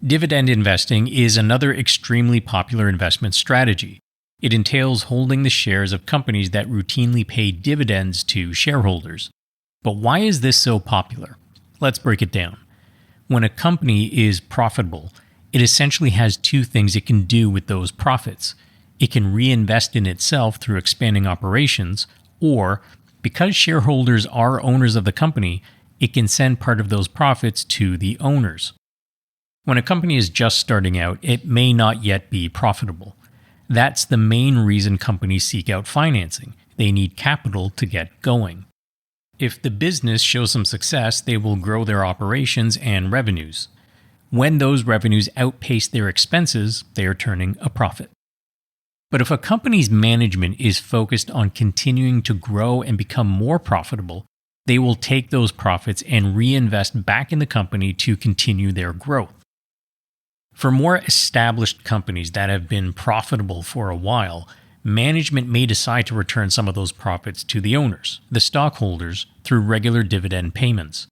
Dividend investing is another extremely popular investment strategy. It entails holding the shares of companies that routinely pay dividends to shareholders. But why is this so popular? Let's break it down. When a company is profitable, it essentially has two things it can do with those profits. It can reinvest in itself through expanding operations, or, because shareholders are owners of the company, it can send part of those profits to the owners. When a company is just starting out, it may not yet be profitable. That's the main reason companies seek out financing. They need capital to get going. If the business shows some success, they will grow their operations and revenues. When those revenues outpace their expenses, they are turning a profit. But if a company's management is focused on continuing to grow and become more profitable, they will take those profits and reinvest back in the company to continue their growth. For more established companies that have been profitable for a while, management may decide to return some of those profits to the owners, the stockholders, through regular dividend payments.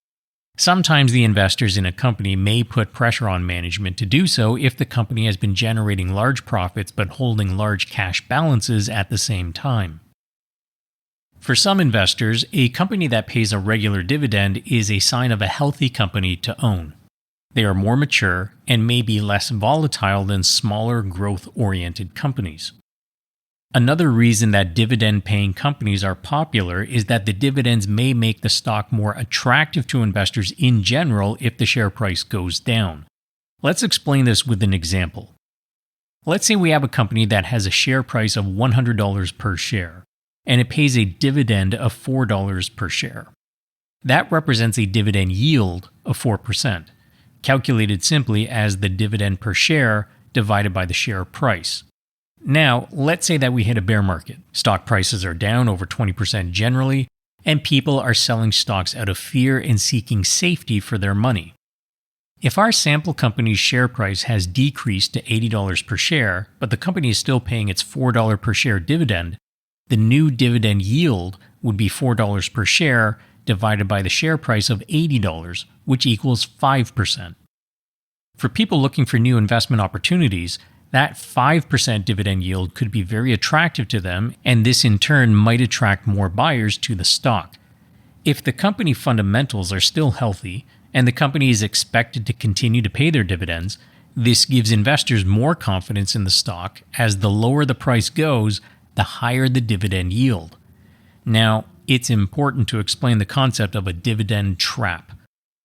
Sometimes the investors in a company may put pressure on management to do so if the company has been generating large profits but holding large cash balances at the same time. For some investors, a company that pays a regular dividend is a sign of a healthy company to own. They are more mature and may be less volatile than smaller growth-oriented companies. Another reason that dividend-paying companies are popular is that the dividends may make the stock more attractive to investors in general if the share price goes down. Let's explain this with an example. Let's say we have a company that has a share price of $100 per share, and it pays a dividend of $4 per share. That represents a dividend yield of 4%. Calculated simply as the dividend per share divided by the share price. Now, let's say that we hit a bear market. Stock prices are down over 20% generally, and people are selling stocks out of fear and seeking safety for their money. If our sample company's share price has decreased to $80 per share, but the company is still paying its $4 per share dividend, the new dividend yield would be $4 per share divided by the share price of $80, which equals 5%. For people looking for new investment opportunities, that 5% dividend yield could be very attractive to them, and this in turn might attract more buyers to the stock. If the company fundamentals are still healthy, and the company is expected to continue to pay their dividends, this gives investors more confidence in the stock, as the lower the price goes, the higher the dividend yield. Now, it's important to explain the concept of a dividend trap.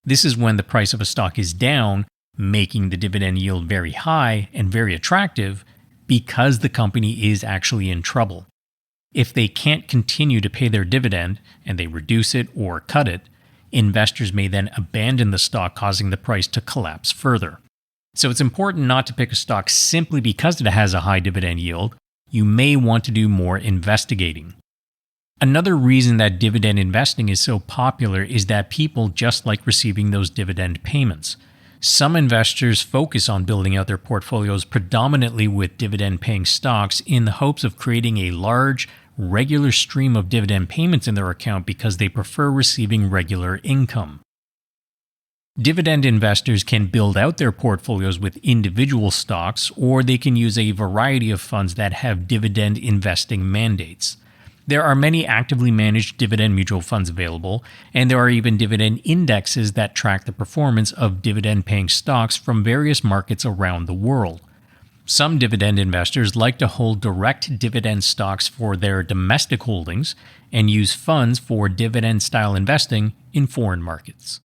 This is when the price of a stock is down, making the dividend yield very high and very attractive because the company is actually in trouble. If they can't continue to pay their dividend and they reduce it or cut it, investors may then abandon the stock, causing the price to collapse further. So it's important not to pick a stock simply because it has a high dividend yield. You may want to do more investigating. Another reason that dividend investing is so popular is that people just like receiving those dividend payments. Some investors focus on building out their portfolios predominantly with dividend-paying stocks in the hopes of creating a large, regular stream of dividend payments in their account because they prefer receiving regular income. Dividend investors can build out their portfolios with individual stocks, or they can use a variety of funds that have dividend investing mandates. There are many actively managed dividend mutual funds available, and there are even dividend indexes that track the performance of dividend-paying stocks from various markets around the world. Some dividend investors like to hold direct dividend stocks for their domestic holdings and use funds for dividend-style investing in foreign markets.